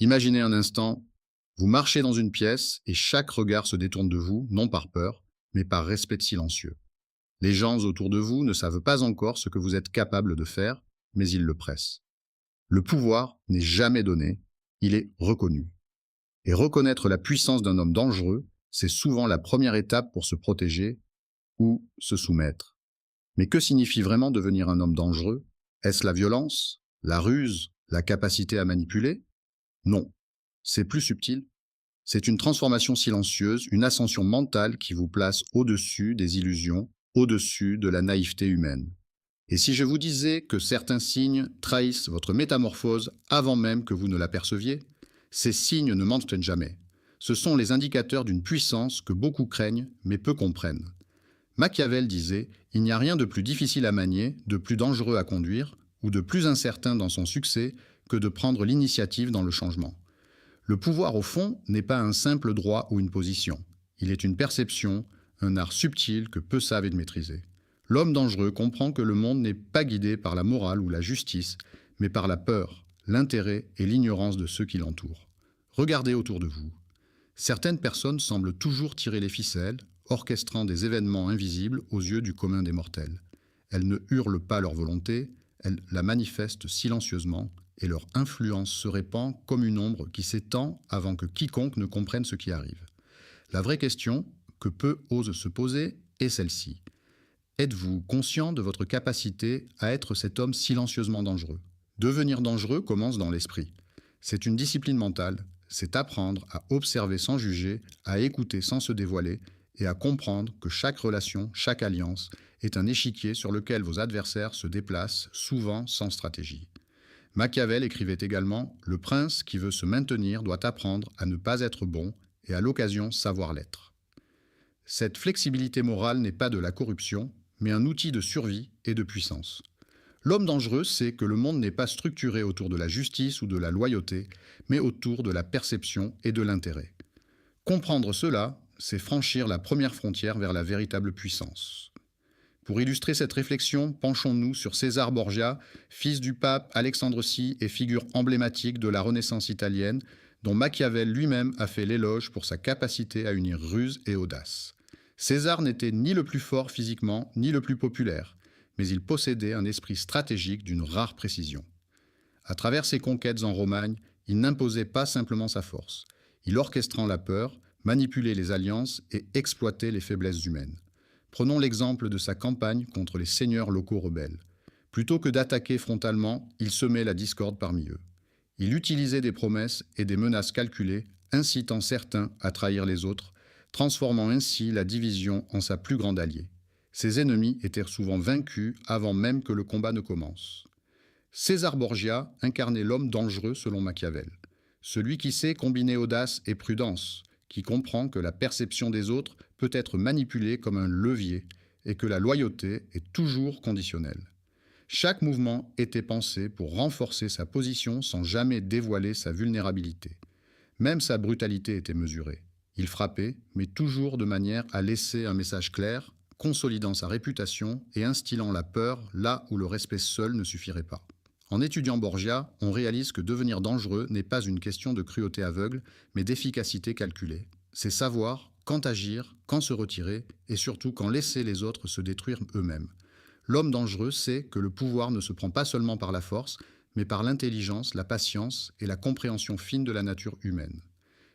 Imaginez un instant, vous marchez dans une pièce et chaque regard se détourne de vous, non par peur, mais par respect silencieux. Les gens autour de vous ne savent pas encore ce que vous êtes capable de faire, mais ils le pressent. Le pouvoir n'est jamais donné, il est reconnu. Et reconnaître la puissance d'un homme dangereux, c'est souvent la première étape pour se protéger ou se soumettre. Mais que signifie vraiment devenir un homme dangereux? Est-ce la violence, la ruse, la capacité à manipuler? Non, c'est plus subtil. C'est une transformation silencieuse, une ascension mentale qui vous place au-dessus des illusions, au-dessus de la naïveté humaine. Et si je vous disais que certains signes trahissent votre métamorphose avant même que vous ne l'aperceviez, ces signes ne mentionnent jamais. Ce sont les indicateurs d'une puissance que beaucoup craignent, mais peu comprennent. Machiavel disait « Il n'y a rien de plus difficile à manier, de plus dangereux à conduire, ou de plus incertain dans son succès que de prendre l'initiative dans le changement. » Le pouvoir, au fond, n'est pas un simple droit ou une position. Il est une perception, un art subtil que peu savent maîtriser. L'homme dangereux comprend que le monde n'est pas guidé par la morale ou la justice, mais par la peur, l'intérêt et l'ignorance de ceux qui l'entourent. Regardez autour de vous. Certaines personnes semblent toujours tirer les ficelles, orchestrant des événements invisibles aux yeux du commun des mortels. Elles ne hurlent pas leur volonté, elles la manifestent silencieusement, et leur influence se répand comme une ombre qui s'étend avant que quiconque ne comprenne ce qui arrive. La vraie question, que peu osent se poser, est celle-ci. Êtes-vous conscient de votre capacité à être cet homme silencieusement dangereux? Devenir dangereux commence dans l'esprit. C'est une discipline mentale, c'est apprendre à observer sans juger, à écouter sans se dévoiler et à comprendre que chaque relation, chaque alliance est un échiquier sur lequel vos adversaires se déplacent, souvent sans stratégie. Machiavel écrivait également « Le prince qui veut se maintenir doit apprendre à ne pas être bon et à l'occasion savoir l'être ». Cette flexibilité morale n'est pas de la corruption, mais un outil de survie et de puissance. L'homme dangereux sait que le monde n'est pas structuré autour de la justice ou de la loyauté, mais autour de la perception et de l'intérêt. Comprendre cela, c'est franchir la première frontière vers la véritable puissance. Pour illustrer cette réflexion, penchons-nous sur César Borgia, fils du pape Alexandre VI et figure emblématique de la Renaissance italienne, dont Machiavel lui-même a fait l'éloge pour sa capacité à unir ruse et audace. César n'était ni le plus fort physiquement, ni le plus populaire, mais il possédait un esprit stratégique d'une rare précision. À travers ses conquêtes en Romagne, il n'imposait pas simplement sa force. Il orchestrait la peur, manipulait les alliances et exploitait les faiblesses humaines. Prenons l'exemple de sa campagne contre les seigneurs locaux rebelles. Plutôt que d'attaquer frontalement, il semait la discorde parmi eux. Il utilisait des promesses et des menaces calculées, incitant certains à trahir les autres, transformant ainsi la division en sa plus grande alliée. Ses ennemis étaient souvent vaincus avant même que le combat ne commence. César Borgia incarnait l'homme dangereux selon Machiavel. Celui qui sait combiner audace et prudence, qui comprend que la perception des autres peut être manipulée comme un levier et que la loyauté est toujours conditionnelle. Chaque mouvement était pensé pour renforcer sa position sans jamais dévoiler sa vulnérabilité. Même sa brutalité était mesurée. Il frappait, mais toujours de manière à laisser un message clair, consolidant sa réputation et instillant la peur là où le respect seul ne suffirait pas. En étudiant Borgia, on réalise que devenir dangereux n'est pas une question de cruauté aveugle, mais d'efficacité calculée. C'est savoir quand agir, quand se retirer, et surtout quand laisser les autres se détruire eux-mêmes. L'homme dangereux sait que le pouvoir ne se prend pas seulement par la force, mais par l'intelligence, la patience et la compréhension fine de la nature humaine.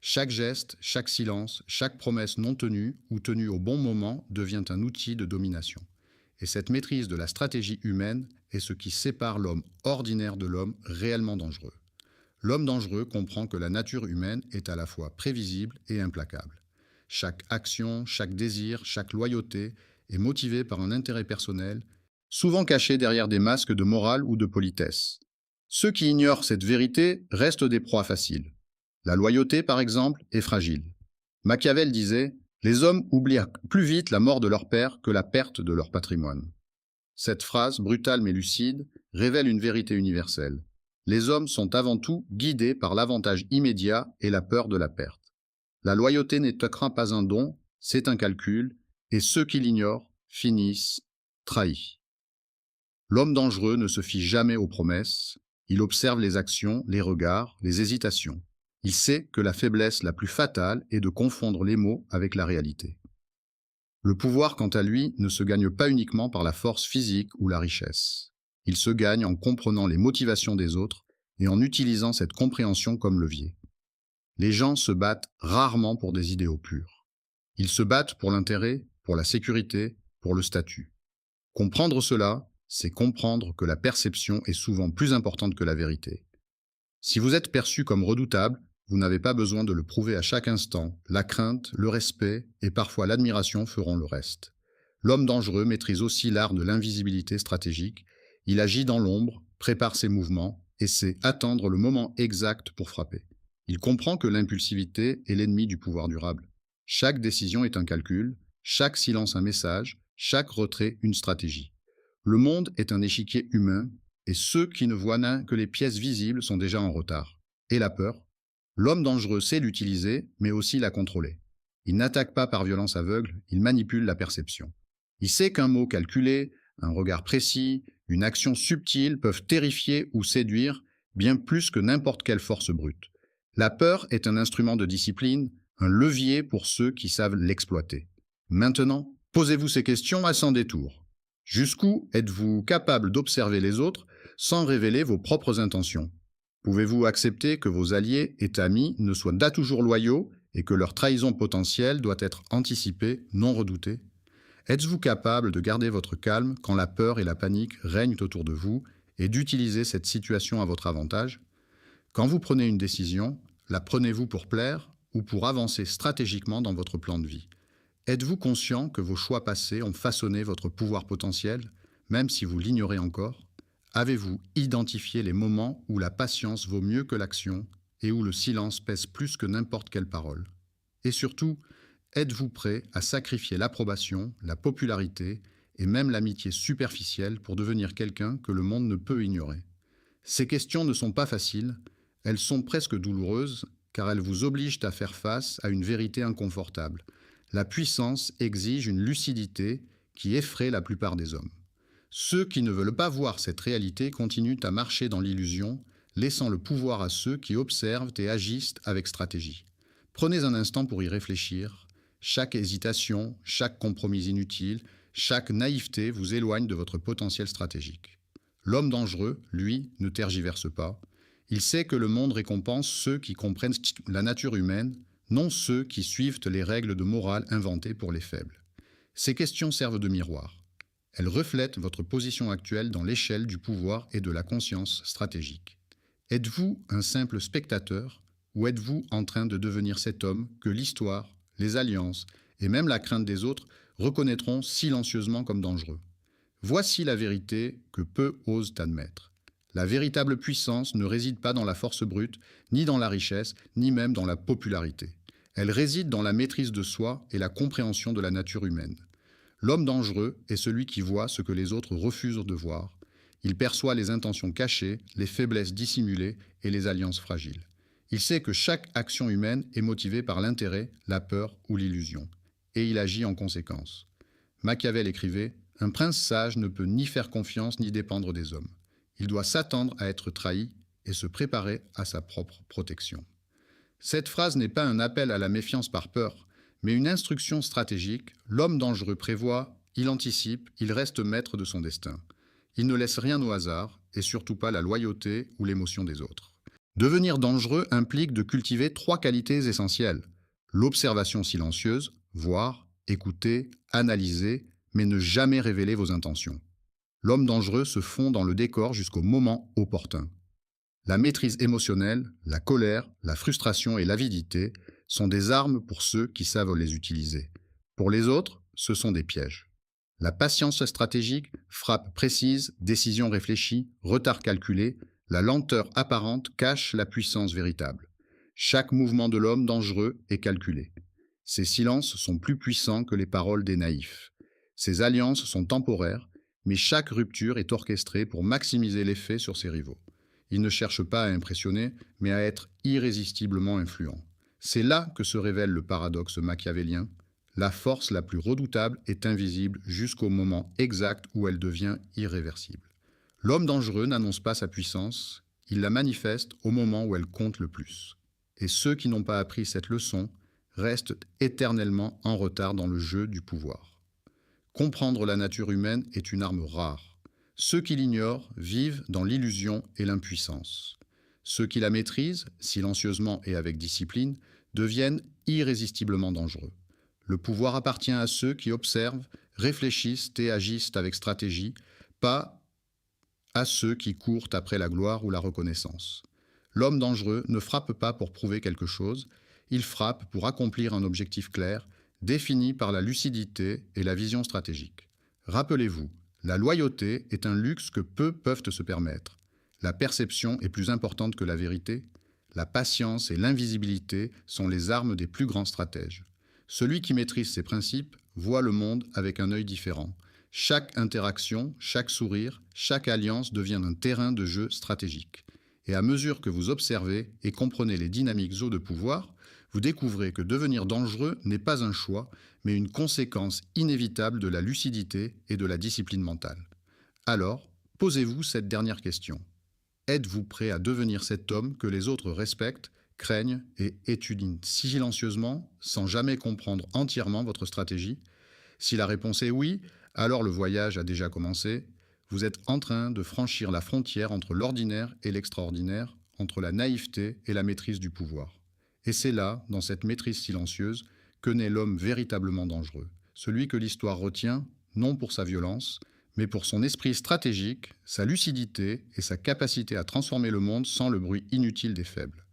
Chaque geste, chaque silence, chaque promesse non tenue ou tenue au bon moment devient un outil de domination. Et cette maîtrise de la stratégie humaine est ce qui sépare l'homme ordinaire de l'homme réellement dangereux. L'homme dangereux comprend que la nature humaine est à la fois prévisible et implacable. Chaque action, chaque désir, chaque loyauté est motivée par un intérêt personnel, souvent caché derrière des masques de morale ou de politesse. Ceux qui ignorent cette vérité restent des proies faciles. La loyauté, par exemple, est fragile. Machiavel disait « Les hommes oublient plus vite la mort de leur père que la perte de leur patrimoine ». Cette phrase, brutale mais lucide, révèle une vérité universelle. Les hommes sont avant tout guidés par l'avantage immédiat et la peur de la perte. La loyauté n'est pas un don, c'est un calcul, et ceux qui l'ignorent finissent trahis. L'homme dangereux ne se fie jamais aux promesses, il observe les actions, les regards, les hésitations. Il sait que la faiblesse la plus fatale est de confondre les mots avec la réalité. Le pouvoir, quant à lui, ne se gagne pas uniquement par la force physique ou la richesse. Il se gagne en comprenant les motivations des autres et en utilisant cette compréhension comme levier. Les gens se battent rarement pour des idéaux purs. Ils se battent pour l'intérêt, pour la sécurité, pour le statut. Comprendre cela, c'est comprendre que la perception est souvent plus importante que la vérité. Si vous êtes perçu comme redoutable, vous n'avez pas besoin de le prouver à chaque instant. La crainte, le respect et parfois l'admiration feront le reste. L'homme dangereux maîtrise aussi l'art de l'invisibilité stratégique. Il agit dans l'ombre, prépare ses mouvements et sait attendre le moment exact pour frapper. Il comprend que l'impulsivité est l'ennemi du pouvoir durable. Chaque décision est un calcul, chaque silence un message, chaque retrait une stratégie. Le monde est un échiquier humain et ceux qui ne voient que les pièces visibles sont déjà en retard. Et la peur? L'homme dangereux sait l'utiliser, mais aussi la contrôler. Il n'attaque pas par violence aveugle, il manipule la perception. Il sait qu'un mot calculé, un regard précis, une action subtile peuvent terrifier ou séduire bien plus que n'importe quelle force brute. La peur est un instrument de discipline, un levier pour ceux qui savent l'exploiter. Maintenant, posez-vous ces questions à sans détour. Jusqu'où êtes-vous capable d'observer les autres sans révéler vos propres intentions? Pouvez-vous accepter que vos alliés et amis ne soient pas toujours loyaux et que leur trahison potentielle doit être anticipée, non redoutée? Êtes-vous capable de garder votre calme quand la peur et la panique règnent autour de vous et d'utiliser cette situation à votre avantage? Quand vous prenez une décision, la prenez-vous pour plaire ou pour avancer stratégiquement dans votre plan de vie? Êtes-vous conscient que vos choix passés ont façonné votre pouvoir potentiel, même si vous l'ignorez encore? Avez-vous identifié les moments où la patience vaut mieux que l'action et où le silence pèse plus que n'importe quelle parole? Et surtout, êtes-vous prêt à sacrifier l'approbation, la popularité et même l'amitié superficielle pour devenir quelqu'un que le monde ne peut ignorer? Ces questions ne sont pas faciles, elles sont presque douloureuses car elles vous obligent à faire face à une vérité inconfortable. La puissance exige une lucidité qui effraie la plupart des hommes. Ceux qui ne veulent pas voir cette réalité continuent à marcher dans l'illusion, laissant le pouvoir à ceux qui observent et agissent avec stratégie. Prenez un instant pour y réfléchir. Chaque hésitation, chaque compromis inutile, chaque naïveté vous éloigne de votre potentiel stratégique. L'homme dangereux, lui, ne tergiverse pas. Il sait que le monde récompense ceux qui comprennent la nature humaine, non ceux qui suivent les règles de morale inventées pour les faibles. Ces questions servent de miroir. Elles reflètent votre position actuelle dans l'échelle du pouvoir et de la conscience stratégique. Êtes-vous un simple spectateur ou êtes-vous en train de devenir cet homme que l'histoire, les alliances et même la crainte des autres reconnaîtront silencieusement comme dangereux? Voici la vérité que peu osent admettre. La véritable puissance ne réside pas dans la force brute, ni dans la richesse, ni même dans la popularité. Elle réside dans la maîtrise de soi et la compréhension de la nature humaine. L'homme dangereux est celui qui voit ce que les autres refusent de voir. Il perçoit les intentions cachées, les faiblesses dissimulées et les alliances fragiles. Il sait que chaque action humaine est motivée par l'intérêt, la peur ou l'illusion. Et il agit en conséquence. Machiavel écrivait « Un prince sage ne peut ni faire confiance ni dépendre des hommes. Il doit s'attendre à être trahi et se préparer à sa propre protection. » Cette phrase n'est pas un appel à la méfiance par peur, mais une instruction stratégique. L'homme dangereux prévoit, il anticipe, il reste maître de son destin. Il ne laisse rien au hasard, et surtout pas la loyauté ou l'émotion des autres. Devenir dangereux implique de cultiver 3 qualités essentielles. L'observation silencieuse, voir, écouter, analyser, mais ne jamais révéler vos intentions. L'homme dangereux se fond dans le décor jusqu'au moment opportun. La maîtrise émotionnelle, la colère, la frustration et l'avidité sont des armes pour ceux qui savent les utiliser. Pour les autres, ce sont des pièges. La patience stratégique, frappe précise, décision réfléchie, retard calculé, la lenteur apparente cache la puissance véritable. Chaque mouvement de l'homme dangereux est calculé. Ses silences sont plus puissants que les paroles des naïfs. Ses alliances sont temporaires, mais chaque rupture est orchestrée pour maximiser l'effet sur ses rivaux. Il ne cherche pas à impressionner, mais à être irrésistiblement influent. C'est là que se révèle le paradoxe machiavélien. La force la plus redoutable est invisible jusqu'au moment exact où elle devient irréversible. L'homme dangereux n'annonce pas sa puissance, il la manifeste au moment où elle compte le plus. et ceux qui n'ont pas appris cette leçon restent éternellement en retard dans le jeu du pouvoir. Comprendre la nature humaine est une arme rare. Ceux qui l'ignorent vivent dans l'illusion et l'impuissance. Ceux qui la maîtrisent, silencieusement et avec discipline, deviennent irrésistiblement dangereux. Le pouvoir appartient à ceux qui observent, réfléchissent et agissent avec stratégie, pas à ceux qui courent après la gloire ou la reconnaissance. L'homme dangereux ne frappe pas pour prouver quelque chose, il frappe pour accomplir un objectif clair, défini par la lucidité et la vision stratégique. Rappelez-vous, la loyauté est un luxe que peu peuvent se permettre. La perception est plus importante que la vérité. La patience et l'invisibilité sont les armes des plus grands stratèges. Celui qui maîtrise ces principes voit le monde avec un œil différent. Chaque interaction, chaque sourire, chaque alliance devient un terrain de jeu stratégique. Et à mesure que vous observez et comprenez les dynamiques de pouvoir, vous découvrez que devenir dangereux n'est pas un choix, mais une conséquence inévitable de la lucidité et de la discipline mentale. Alors, posez-vous cette dernière question. Êtes-vous prêt à devenir cet homme que les autres respectent, craignent et étudient silencieusement, sans jamais comprendre entièrement votre stratégie? Si la réponse est oui, alors le voyage a déjà commencé. Vous êtes en train de franchir la frontière entre l'ordinaire et l'extraordinaire, entre la naïveté et la maîtrise du pouvoir. Et c'est là, dans cette maîtrise silencieuse, que naît l'homme véritablement dangereux. Celui que l'histoire retient, non pour sa violence, mais pour son esprit stratégique, sa lucidité et sa capacité à transformer le monde sans le bruit inutile des faibles.